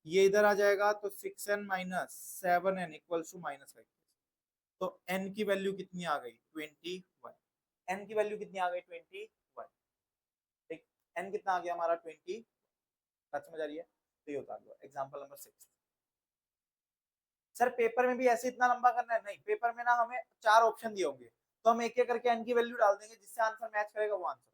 ये इधर आ जाएगा, तो 6n minus 7n equals to minus 5। तो n की वैल्यू कितनी आ गई 21, n की वैल्यू कितनी आ गई 21, ठीक। n कितना आ गया हमारा 20, बात समझ आ रही है, तो ये उतार लो एग्जांपल नंबर 6। सर पेपर में भी ऐसे इतना लंबा करना है, नहीं पेपर में ना हमें 4 ऑप्शन दिए होंगे, तो हम एक एक करके n की वैल्यू डाल देंगे, जिससे आंसर मैच करेगा वो आंसर।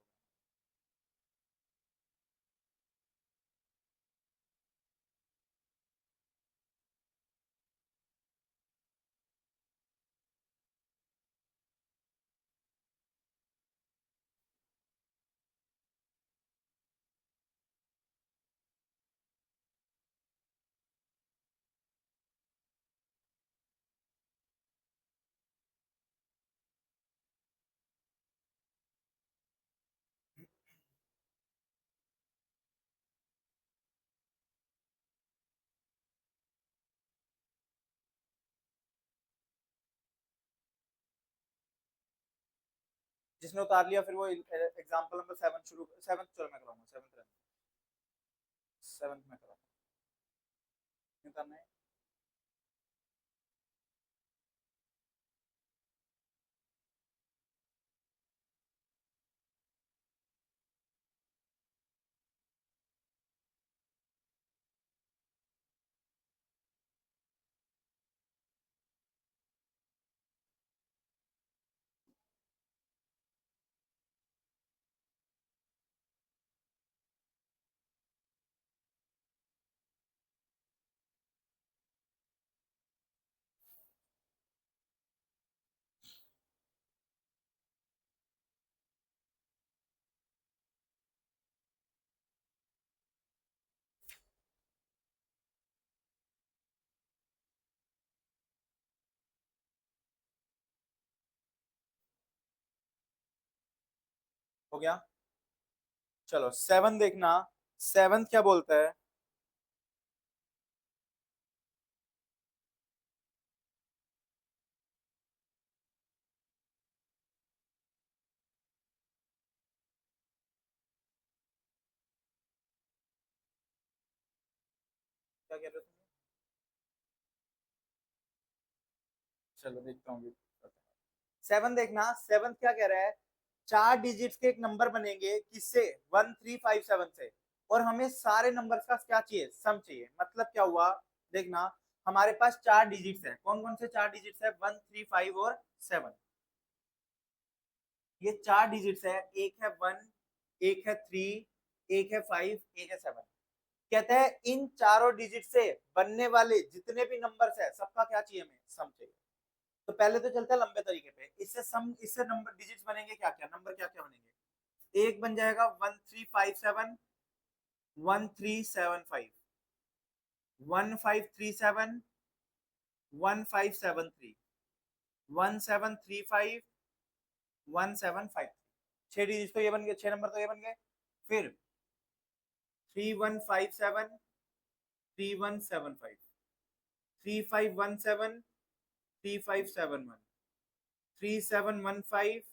जिसने उतार लिया फिर वो एग्जांपल नंबर 7 शुरू, 7 चलो मैं कराऊंगा, 7th में कराऊंगा, क्यों करना है। हो गया। चलो 7 देखना, 7 क्या बोलता है। क्या कह रहे हो तुम? चलो देखता हूँ। 7 देखना, 7 क्या कह रहा है, 4 डिजिट्स के एक नंबर बनेंगे किससे, 1357 से, और हमें सारे नंबर्स का क्या चाहिए, सम चाहिए। मतलब क्या हुआ, देखना हमारे पास 4 डिजिट्स है, कौन कौन से 4 डिजिट्स है, 1, 3, 5 और 7। ये 4 डिजिट्स है, एक है 1, एक है 3, एक है 5, एक है 7। कहता है इन चारों डिजिट से बनने वाले जितने भी नंबर्स है सबका क्या चाहिए, हमें सम चाहिए। तो पहले तो चलते हैं लंबे तरीके पे, इससे सम, इससे नंबर डिजिट्स बनेंगे क्या क्या, नंबर क्या क्या बनेंगे, एक बन जाएगा 1357, 1375, 1537, 1573, 1735, 1753। 6 डिजिट तो ये बन गए, 6 नंबर तो ये बन गए। फिर 3157, 3175, 3517, 3571, 3715,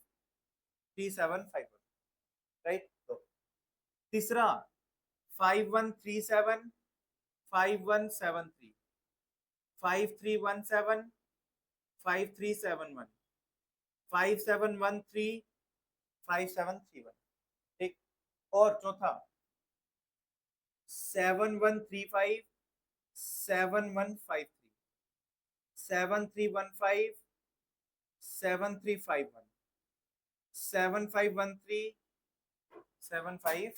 3751। राइट। तो तीसरा 5137, 5173, 5317, 5371, 5713, 5731। ठीक। और चौथा 7135, 7153, 7315, 7351, 7513, 7531।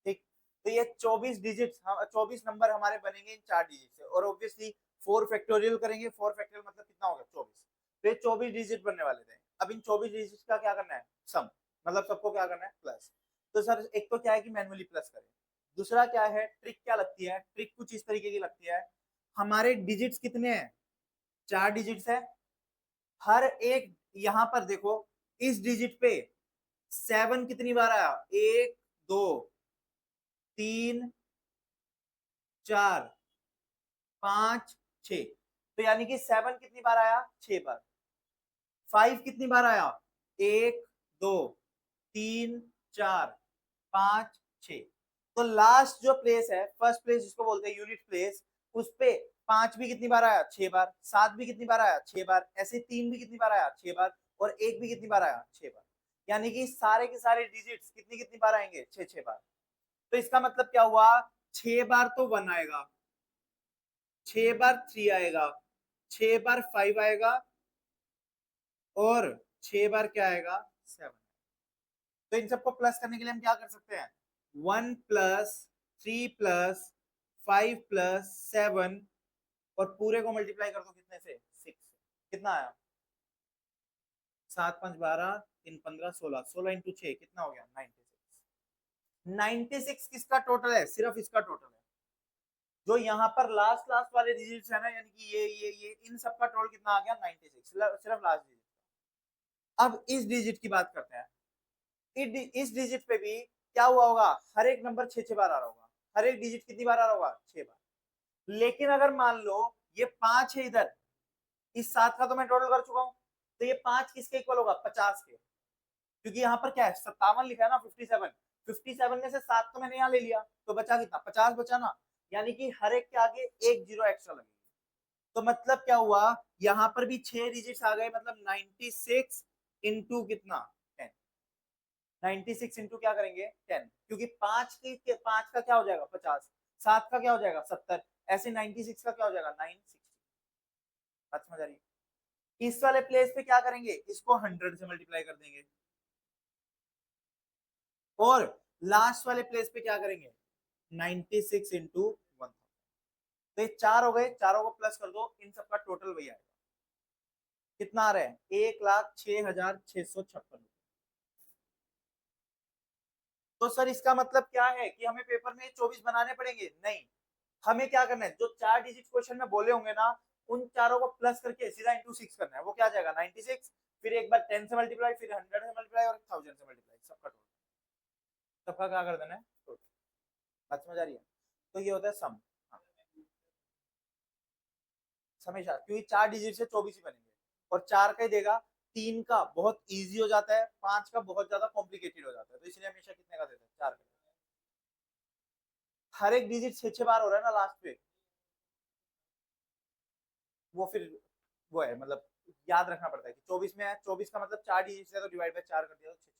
ठीक। तो ये 24 डिजिट, 24 नंबर हमारे बनेंगे इन 4 डिजिट से, और ऑब्वियसली 4 फैक्टोरियल करेंगे, 4 फैक्टोरियल मतलब कितना होगा, 24। तो ये 24 डिजिट बनने वाले थे। अब इन 24 डिजिट का क्या करना है, सम, मतलब सबको क्या करना है, प्लस। तो सर एक तो क्या है कि मैनुअली प्लस करें, दूसरा क्या है, ट्रिक क्या लगती है, ट्रिक कुछ इस तरीके की लगती है। हमारे डिजिट्स कितने हैं, 4 डिजिट्स है। हर एक, यहां पर देखो इस डिजिट पे 7 कितनी बार आया, 1, 2, 3, 4, 5, 6। तो यानी कि 7 कितनी बार आया, 6 बार। 5 कितनी बार आया, 1, 2, 3, 4, 5, 6। तो लास्ट जो प्लेस है, फर्स्ट प्लेस जिसको बोलते हैं यूनिट प्लेस, उस पे 5 भी कितनी बार आया, 6 बार। 7 भी कितनी बार आया, 6 बार। ऐसे 3 भी कितनी बार आया, 6 बार। और 1 भी कितनी बार आया, 6 बार। यानी कि सारे के सारे डिजिट्स कितनी कितनी बार आएंगे, 6 6 बार। तो इसका मतलब क्या हुआ, 6 बार तो 1 आएगा, 6 बार 3 आएगा, 6 बार 5 आएगा, और 6 बार क्या आएगा, 7। तो इन सबको प्लस करने के लिए हम क्या कर सकते हैं, 1 + 3 + 5 + 7, और पूरे को मल्टीप्लाई कर दो कितने से, 6। कितना आया, 7 5 12, 3 15 16, 16 × 6 कितना हो गया, 96। 96 किसका टोटल है, सिर्फ इसका टोटल है। जो यहाँ पर लास्ट लास्ट वाले डिजिट्स है ना, यानी कि ये इन सबका टोटल कितना आ गया, 96, सिर्फ लास्ट डिजिट। अब इस डिजिट की बात करते हैं। इस डिजिट पे भी क्या हुआ होगा, हर एक नंबर 6 6 बार आ रहा होगा, हर एक डिजिट कितनी बार आ रहा होगा, 6 बार। लेकिन अगर मान लो ये 5 है इधर, इस 7 का तो मैं टोटल कर चुका हूं, तो ये 5 किसके इक्वल होगा, 50 के। क्योंकि यहाँ पर क्या है, 57 लिखा है ना, 57, 57 में से 7 तो मैंने यहाँ ले लिया, तो बचा कितना, 50 बचा ना। यानी कि हर एक के आगे एक जीरो एक्स्ट्रा लगेगा। तो मतलब क्या हुआ, यहाँ पर भी 6 डिजिट्स आ गए, मतलब 96 इंटू कितना, 10। 96 इंटू क्या करेंगे, 10, क्योंकि 5 का क्या हो जाएगा, 50, 7 का क्या हो जाएगा, 70, ऐसे 96 का क्या हो जाएगा, 960। बात समझ आ रही है। इस वाले प्लेस पे क्या करेंगे, इसको 100 से मल्टीप्लाई कर देंगे, और लास्ट वाले प्लेस पे क्या करेंगे, 96 इंटू 1000। तो ये 4 हो गए, चारों को प्लस कर दो, इन सबका टोटल वही आएगा। कितना आ रहा है, 1,06,656। तो सर इसका मतलब क्या है कि हमें पेपर में 24 बनाने पड़ेंगे, नहीं। हमें क्या करना है, जो 4 डिजिट क्वेश्चन में बोले होंगे ना, उन चारों को प्लस करके सीधा इंटू 6 करना है, वो क्या आ जाएगा, 96। फिर एक बार 10 से मल्टीप्लाई, फिर 100 से मल्टीप्लाई और 1000 से मल्टीप्लाई, सबका टोटल, सबका क्या कर देना है टोटल। बात समझ आ रही है? तो ये होता है सम। हमेशा, क्योंकि 4 डिजिट से 24 ही बनेंगे, और 4 का ही देगा, 3 का बहुत इजी हो जाता है, 5 का बहुत ज्यादा कॉम्प्लिकेटेड हो जाता है, तो इसलिए हमेशा कितने का देते हैं, 4 का। हर एक डिजिट 6 बार हो रहा है ना लास्ट पे, वो फिर वो है मतलब याद रखना पड़ता है कि 24 में है, 24 का मतलब 4 डिजिट है, तो डिवाइड बाय 4 कर दिया तो 6।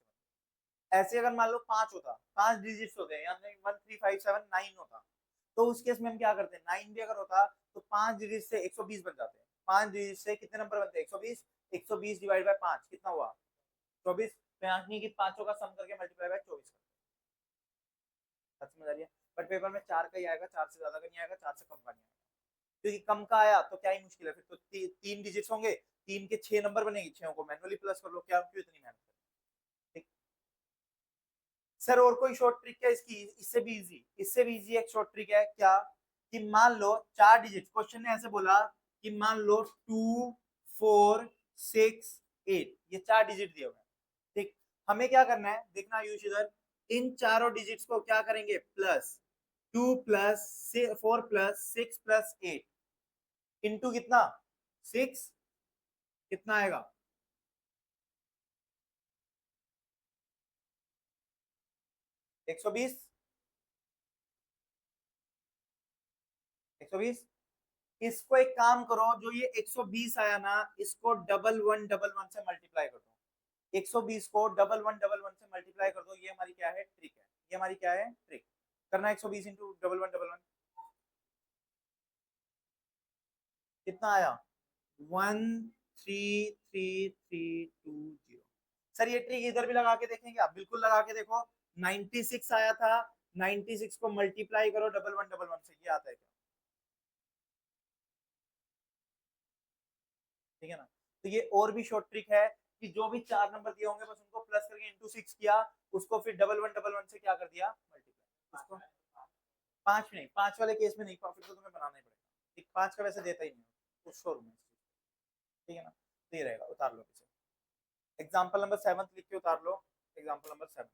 ऐसे अगर मान लो 5 होता, 5 डिजिट होते हैं, यानी 13579 होता, तो उस केस में हम क्या करते हैं, 9 भी अगर होता तो 5 डिजिट से 120 बन जाते हैं। 5 डिजिट से कितने नंबर बनते हैं, 120। 120 डिवाइड बाय 5 कितना हुआ, 24। यानी कि पांचों का सम करके मल्टीप्लाई बाय 24 समझ आ रही है? बट पेपर में 4 का ही आएगा, 4 से ज्यादा का नहीं आएगा, 4 से कम का नहीं आएगा, क्योंकि कम का आया तो क्या ही मुश्किल है, फिर तो 3 डिजिट्स होंगे, 3 के 6 नंबर बनेंगे, 6 को मैनुअली प्लस कर लो, क्या क्यों इतनी मेहनत करें। ठीक। सर और कोई शॉर्ट ट्रिक है इसकी, इससे भी इजी, इससे भी इजी एक शॉर्ट ट्रिक है क्या, कि मान लो 4 डिजिट, क्वेश्चन ने ऐसे बोला कि मान लो 2 4 6 8, ये 4 डिजिट दिए हुए हैं। ठीक। हमें क्या करना है, देखना आयुष इधर, इन चारों डिजिट्स को क्या करेंगे, plus 2 plus 4 plus 6 plus 8 into कितना, 6, कितना आएगा, 120। 120। इसको एक काम करो, जो ये 120 आया ना, इसको डबल वन से मल्टीप्लाई कर दो। 120 को डबल वन से मल्टीप्लाई कर दो, ये हमारी क्या है, ट्रिक है, ये हमारी क्या है, ट्रिक। करना 120 इंटू डबल वन, कितना आया, 1333320। सर ये ट्रिक इधर भी लगा के देखेंगे आप, बिल्कुल लगा के देखो। 96 आया था, 96 को मल्टीप्लाई करो डबल वन से, ये आता है क्या, ठीक है ना? तो ये और भी शॉर्ट ट्रिक है, कि जो भी 4 नंबर दिए होंगे बस उनको प्लस करके इंटू 6 किया, उसको फिर डबल वन से क्या कर दिया, मल्टीप्लाई उसको। 5 नहीं, 5 वाले केस में नहीं, फिर तो तुम्हें बनाना ही पड़ेगा, एक 5 का वैसे देता ही नहीं उस शोरूम में, ठीक है ना? तो ये रहेगा, उतार लो इसे। एग्जाम्पल नंबर 7 लिख के उतार लो, एग्जाम्पल नंबर 7।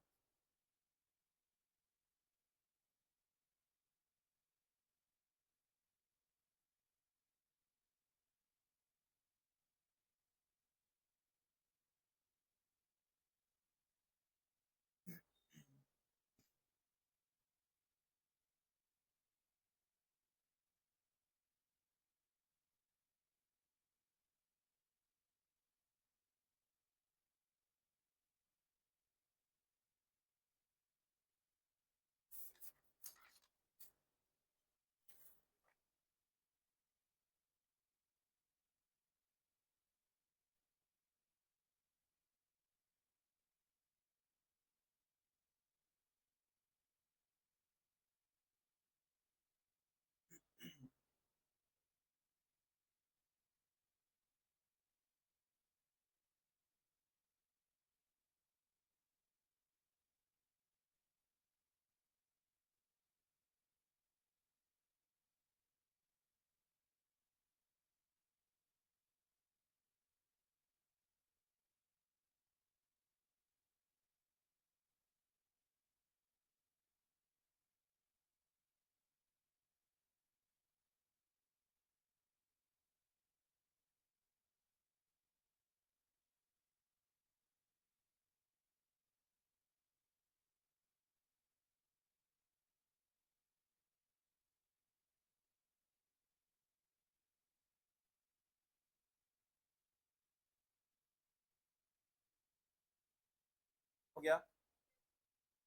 हो गया।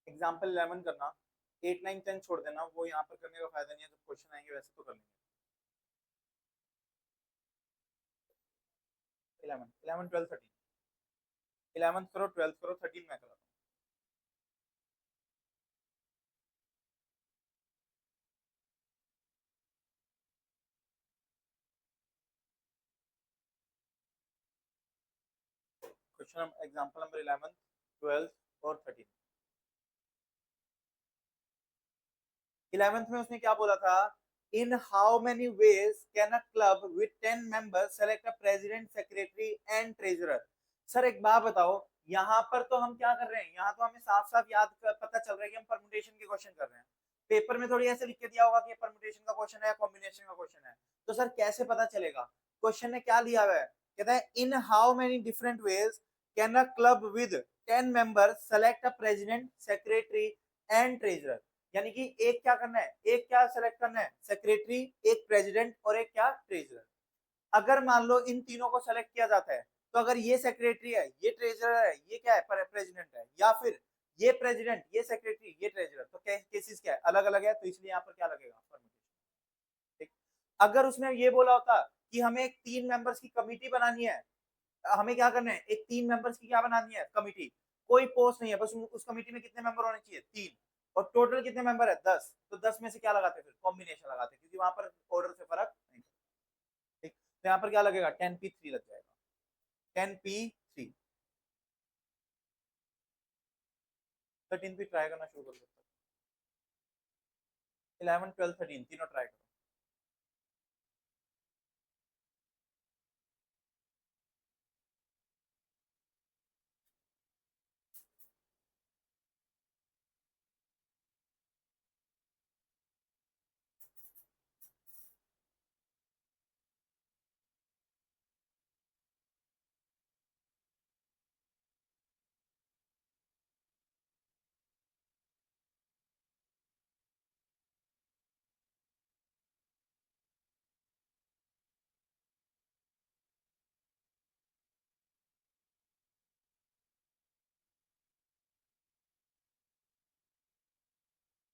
एग्जाम्पल 11 करना, 8 9 10 छोड़ देना, वो यहाँ पर करने का फायदा नहीं है, जब क्वेश्चन आएंगे वैसे तो कर लेंगे। 11 11 12 13, 11 करो, 12 करो, 13 मैं कराता हूँ। क्वेश्चन एग्जाम्पल नंबर 11, 12 और 13। 11th में उसने क्या बोला था, in how many ways can a club with 10 members select a president, secretary and treasurer. Sir एक बात बताओ, यहाँ पर तो हम क्या कर रहे हैं, यहाँ तो हमें साफ साफ पता चल रहा है कि हम परमुटेशन के क्वेश्चन कर रहे हैं। पेपर में थोड़ी ऐसे लिख के दिया होगा कि परमुटेशन का क्वेश्चन है या कॉम्बिनेशन का क्वेश्चन है। तो सर कैसे पता चलेगा? क्वेश्चन ने क्या लिया हुआ है, कहता है in how many different ways can a club with 10 members select a president, secretary and treasurer. यानी कि एक क्या करना है, एक क्या सेलेक्ट करना है, सेक्रेटरी, एक प्रेसिडेंट और एक क्या ट्रेजरर। अगर मान लो इन तीनों को सेलेक्ट किया जाता है, तो अगर ये सेक्रेटरी है, ये ट्रेजरर है, ये क्या है, प्रेसिडेंट है, या फिर ये प्रेसिडेंट, ये सेक्रेटरी, ये ट्रेजरर, तो केसेस क्या है, अलग अलग है, तो इसलिए यहाँ पर क्या लगेगा, ठीक। अगर उसने ये बोला होता कि हमें एक 3 मेंबर्स की कमिटी बनानी है, हमें क्या करना है, एक 3 मेंबर्स की क्या बनानी है, कमिटी, कोई पोस्ट नहीं है, बस उस कमिटी में कितने मेंबर होने चाहिए, 3, और टोटल कितने मेंबर है, 10, तो 10 में से क्या लगाते, फिर कॉम्बिनेशन लगाते, क्योंकि वहां पर ऑर्डर से फर्क नहीं, ठीक। तो यहाँ पर क्या लगेगा, 10p3 लग जाएगा, 10p3। 13 भी ट्राई करना शुरू कर दो, 11 12 13 तीनों ट्राई करो।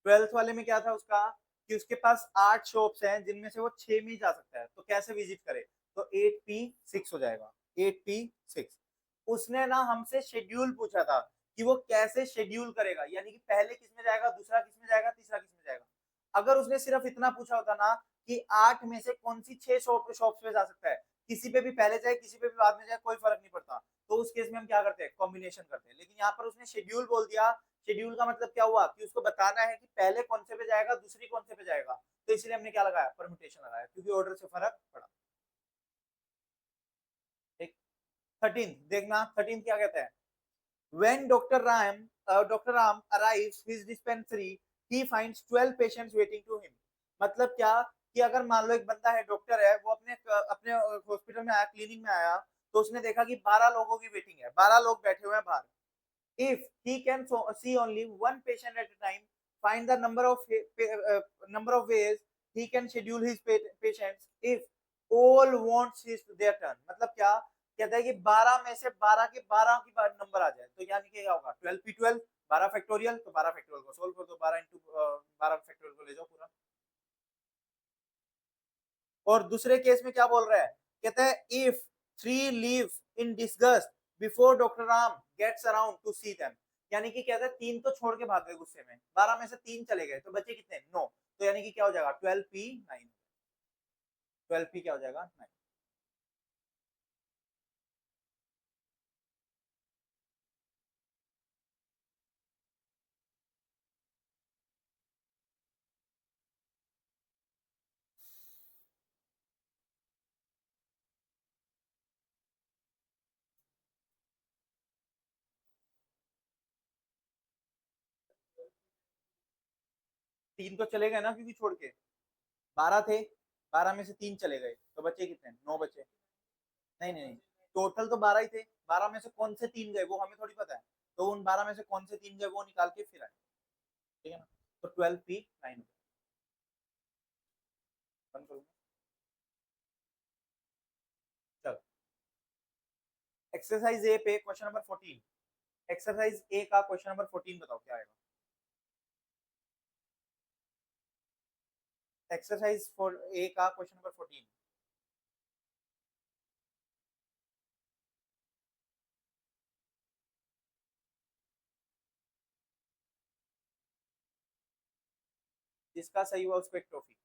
12th वाले में क्या था उसका, कि उसके पास 8 शॉप्स हैं जिनमें से वो 6 में ही जा सकता है, तो कैसे विजिट करे, तो 8p6 हो जाएगा, 8p6। उसने ना हमसे शेड्यूल पूछा था कि वो कैसे शेड्यूल करेगा, यानी कि पहले किस में जाएगा, दूसरा किस में जाएगा, तीसरा किस में जाएगा। अगर उसने सिर्फ इतना पूछा होता ना कि 8 में से कौन सी 6 शॉप्स पे जा सकता है, किसी पे भी पहले जाए किसी पे भी बाद में जाए कोई फर्क नहीं पड़ता, तो उस केस में हम क्या करते हैं, कॉम्बिनेशन करते हैं। लेकिन यहाँ पर उसने शेड्यूल बोल दिया। शेड्यूल का मतलब क्या हुआ कि उसको बताना है कि पहले कौन से पे जाएगा, दूसरी कौन से पे जाएगा, तो इसलिए हमने क्या लगाया, परम्यूटेशन लगाया, क्योंकि ऑर्डर से फर्क पड़ा, ठीक। 13 देखना, 13 क्या कहता है, when Dr. Ram arrives his dispensary, he finds 12 patients waiting to him। मतलब क्या, कि अगर मान लो एक बंदा है, डॉक्टर है, वो अपने अपने हॉस्पिटल में आया, क्लिनिक में आया, तो उसने देखा कि 12 लोगों की वेटिंग है, 12 लोग बैठे हुए हैं बाहर। If he can see only one patient at a time, find the number of ways he can schedule his patients if all wants his their turn। मतलब क्या कहता है कि 12 में से 12 के 12 की बार नंबर आ जाए, तो यानी कि क्या होगा, 12p12, 12 फैक्टोरियल, तो 12 फैक्टोरियल को सोल्व कर दो, 12 इंटू 12 फैक्टोरियल को ले जाओ पूरा। और दूसरे केस में क्या बोल रहा है, कहता है if 3 leaves in disgust before doctor Ram gets around to see them. यानी कि कहता है 3 तो छोड़ के भाग गए गुस्से में, 12 में से 3 चले गए, तो बचे कितने, 9, तो यानी कि क्या हो जाएगा, 12p9, 12p क्या हो जाएगा, 9। 3 तो चले गए ना, क्योंकि छोड़ के 12 थे, 12 में से 3 चले गए, तो बचे कितने, 9 बचे। नहीं नहीं नहीं, टोटल तो 12 ही थे, 12 में से कौन से 3 गए वो हमें थोड़ी पता है, तो उन 12 में से कौन से 3 गए वो निकाल के फिर आए, ठीक है ना। तो 12p9। चलो एक्सरसाइज ए पे क्वेश्चन नंबर 14, एक्सरसाइज ए का क्वेश्चन नंबर 14 बताओ क्या आएगा। एक्सरसाइज फॉर ए का क्वेश्चन नंबर 14, जिसका सही हुआ उसको एक ट्रॉफी,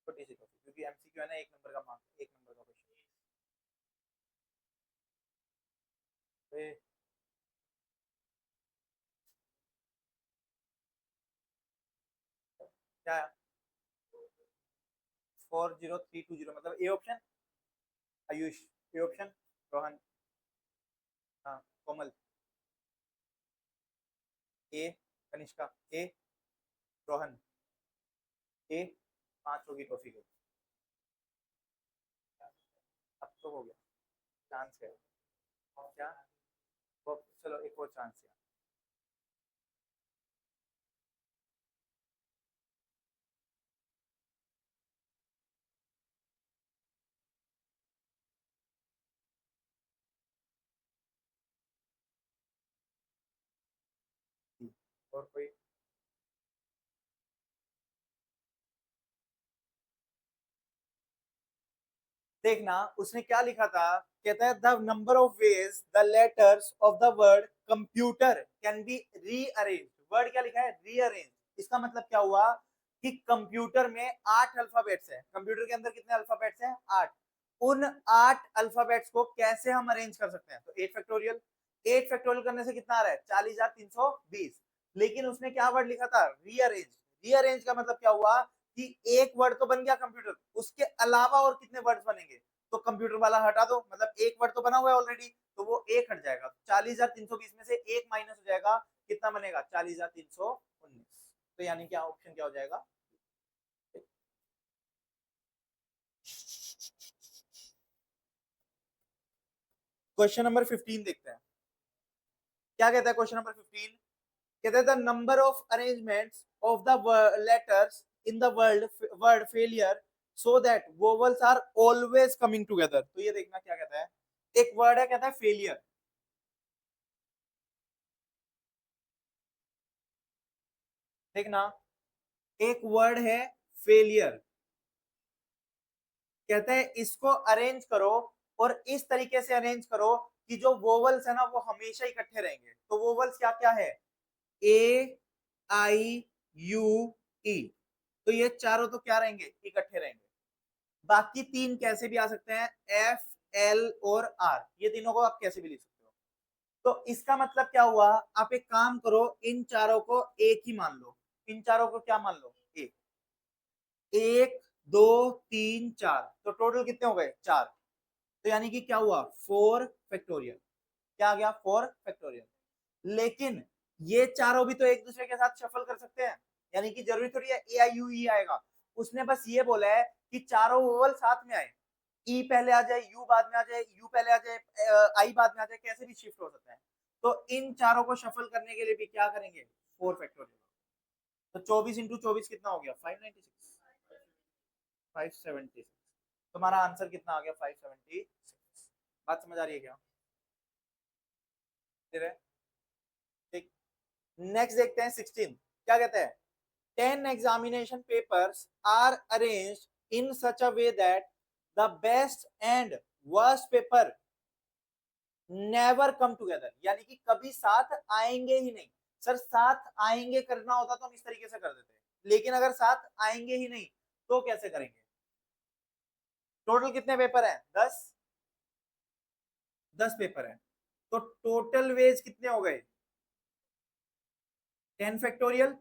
छोटी सी ट्रॉफी, क्योंकि एमसीक्यू है ना, 1 नंबर का मार्क, 1 नंबर का क्वेश्चन। क्या 40320, मतलब A option, Ayush, A option, Rohan, हाँ कोमल, ए कनिष्का, ए रोहन, ए 5 होगी ट्रॉफी को। अब तो हो गया, चांस है क्या? वो चलो एक और चांस है। और कोई? देखना उसने क्या लिखा था, कहता है the number of ways the letters of the word computer can be rearrange. Word क्या लिखा है? रीअरेंज। इसका मतलब क्या हुआ कि कंप्यूटर में 8 अल्फाबेट्स है, कंप्यूटर के अंदर कितने अल्फाबेट्स हैं? 8। उन 8 अल्फाबेट्स को कैसे हम अरेंज कर सकते हैं? तो 8 फैक्टोरियल। 8 फैक्टोरियल करने से कितना आ रहा है? 40,320। लेकिन उसने क्या वर्ड लिखा था? रीअरेंज। रीअरेंज का मतलब क्या हुआ कि एक वर्ड तो बन गया कंप्यूटर, उसके अलावा और कितने वर्ड्स बनेंगे? तो कंप्यूटर वाला हटा दो, मतलब एक वर्ड तो बना हुआ है ऑलरेडी, तो वो एक हट जाएगा। 40,320 में से एक माइनस हो जाएगा, कितना बनेगा? 40,319। तो यानी क्या ऑप्शन क्या हो जाएगा? क्वेश्चन नंबर 15 देखते हैं क्या कहता है। क्वेश्चन नंबर 15 कहता है the number of arrangements of the letters in the world word failure so that vowels are always coming together. तो ये देखना क्या कहता है। एक वर्ड है, कहता है फेलियर। देखना, एक वर्ड है फेलियर, कहते हैं इसको अरेंज करो और इस तरीके से अरेंज करो कि जो वोवल्स है ना वो हमेशा इकट्ठे रहेंगे। तो वोवल्स क्या क्या है? ए, आई, यू, ई। तो ये चारों तो क्या रहेंगे? इकट्ठे रहेंगे। बाकी तीन कैसे भी आ सकते हैं, एफ, एल और आर, ये तीनों को आप कैसे भी लिख सकते हो। तो इसका मतलब क्या हुआ, आप एक काम करो, इन चारों को एक ही मान लो। इन चारों को क्या मान लो? एक। एक, दो, तीन, चार, तो टोटल कितने हो गए? चार। तो यानी कि क्या हुआ? 4 फैक्टोरियल। क्या आ गया? 4 फैक्टोरियल। लेकिन ये चारों भी तो एक दूसरे के साथ शफल कर सकते हैं, यानी कि जरूरी थोड़ी है ए आई यू ई आएगा। उसने बस ये बोला है कि चारों वोवल साथ में आए, ई पहले आ जाए, यू बाद में आ जाए, यू पहले आ जाए, आई बाद में आ जाए, कैसे भी शिफ्ट हो सकता है। तो इन चारों को शफल करने के लिए भी क्या करेंगे? 4 फैक्टोरियल। तो 24 × 24 कितना हो गया? 596, 576। तुम्हारा आंसर कितना आ गया? 576। बात समझ आ रही है क्या? फिर है ठीक। नेक्स्ट देखते हैं 16 क्या कहते हैं। 10 examination papers are arranged in such a way that the best and worst paper never come together, यानी कि कभी साथ आएंगे ही नहीं। सर साथ आएंगे करना होता तो हम इस तरीके से कर देते, लेकिन अगर साथ आएंगे ही नहीं तो कैसे करेंगे? टोटल कितने पेपर हैं? 10। 10 पेपर हैं, तो टोटल वेज कितने हो गए? 10 फैक्टोरियल।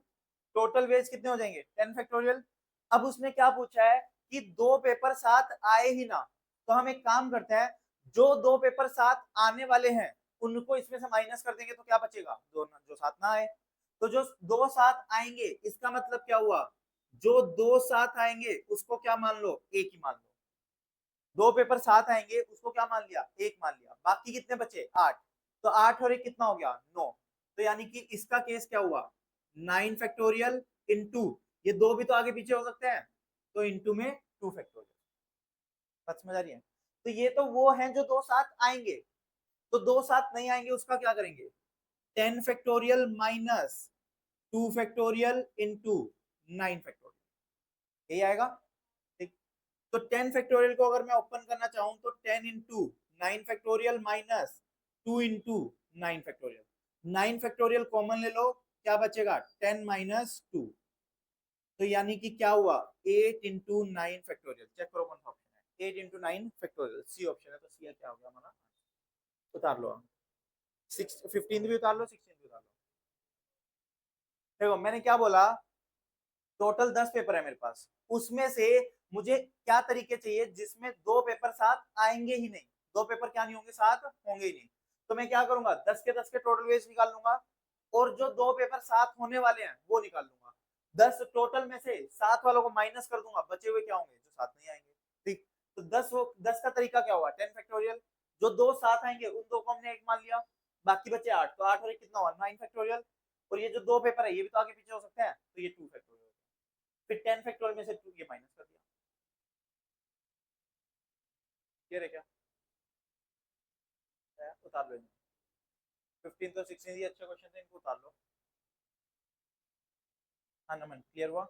टोटल वेज कितने हो जाएंगे? 10 फैक्टोरियल। अब उसने क्या पूछा है कि दो पेपर साथ आए ही ना। तो हम एक काम करते हैं, जो दो पेपर साथ आने वाले हैं उनको इसमें से माइनस कर देंगे, तो क्या बचेगा? दो जो साथ ना आए। तो जो दो साथ आएंगे, इसका मतलब क्या हुआ? जो दो साथ आएंगे उसको क्या मान लो? एक ही मान लो। दो पेपर साथ आएंगे उसको क्या मान लिया? एक मान लिया। बाकी कितने बचे? 8। तो 8 और एक कितना हो गया? 9। तो यानी कि इसका केस क्या हुआ? 9 फैक्टोरियल इंटू, ये दो भी तो आगे पीछे हो सकते हैं, तो इंटू में 2 फैक्टोरियल। बात समझ आ रही है? तो ये तो वो हैं जो दो साथ आएंगे, तो दो साथ नहीं आएंगे उसका क्या करेंगे? 10 factorial minus 2 factorial into 9 factorial, यही आएगा। ठीक। तो 10 फैक्टोरियल को अगर मैं ओपन करना चाहूं तो 10 × 9 factorial minus 2 × 9 factorial. 9 factorial common ले लो, क्या बचेगा? 10 - 2। तो यानी कि क्या हुआ? 8 × 9 फैक्टोरियल। चेक करो कौन सा ऑप्शन है। 8 × 9 फैक्टोरियल, सी ऑप्शन है। तो सी क्या हो गया हमारा? उतार लो। 15 भी उतार लो, 16 भी उतार लो। देखो मैंने क्या बोला, टोटल 10 पेपर है मेरे पास, उसमें से मुझे क्या तरीके चाहिए जिसमें दो पेपर साथ आएंगे ही नहीं। दो पेपर क्या नहीं होंगे? साथ होंगे ही नहीं। तो मैं क्या करूंगा, 10 के टोटल वेज निकाल लूंगा और जो 2 पेपर साथ होने वाले हैं वो निकाल लूंगा। 10 टोटल में से 7 वालों को माइनस कर दूंगा, बचे हुए क्या होंगे, जो साथ नहीं आएंगे। ठीक, तो 10 का तरीका क्या हुआ, 10 फैक्टोरियल। जो 2 साथ आएंगे उन 2 को हमने 1 मान लिया, बाकी बचे 8, तो 8 और 1 कितना हुआ, 9 फैक्टोरियल। और ये जो 2 पेपर है ये भी तो आगे पीछे हो सकते हैं, तो ये 2 फैक्टोरियल। फिर 10 फैक्टोरियल में से 2 ये माइनस कर दिया। क्लियर है क्या, उतार लो। 15 तो 16 ही अच्छे क्वेश्चन थे, इनको उतार लो। हाँ नमन, क्लियर हुआ।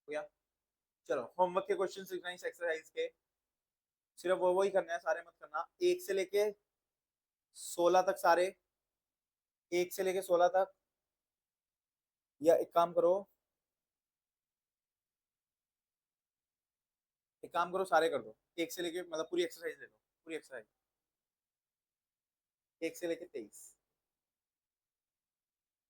हो गया। चलो होमवर्क के क्वेश्चन लिखना इस एक्सरसाइज के, सिर्फ वो ही करना है, सारे मत करना। 1 से लेके 16 तक सारे, 1 से लेके 16 तक। या एक काम करो, एक काम करो सारे कर दो। 1 से लेके मतलब पूरी एक्सरसाइज ले लो, पूरी एक्सरसाइज 1 से लेके 23।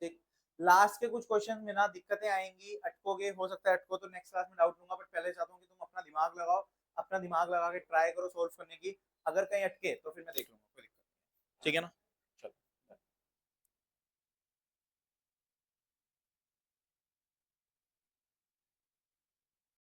ठीक, लास्ट के कुछ क्वेश्चन में ना दिक्कतें आएंगी, अटकोगे, हो सकता है अटको तो नेक्स्ट क्लास में डाउट लूंगा, बट पहले चाहता हूँ कि तुम अपना दिमाग लगाओ, अपना दिमाग लगा के ट्राई करो सोल्व करने की। अगर कहीं अटके तो फिर मैं देख लूंगा, कोई दिक्कत नहीं। ठीक है ना।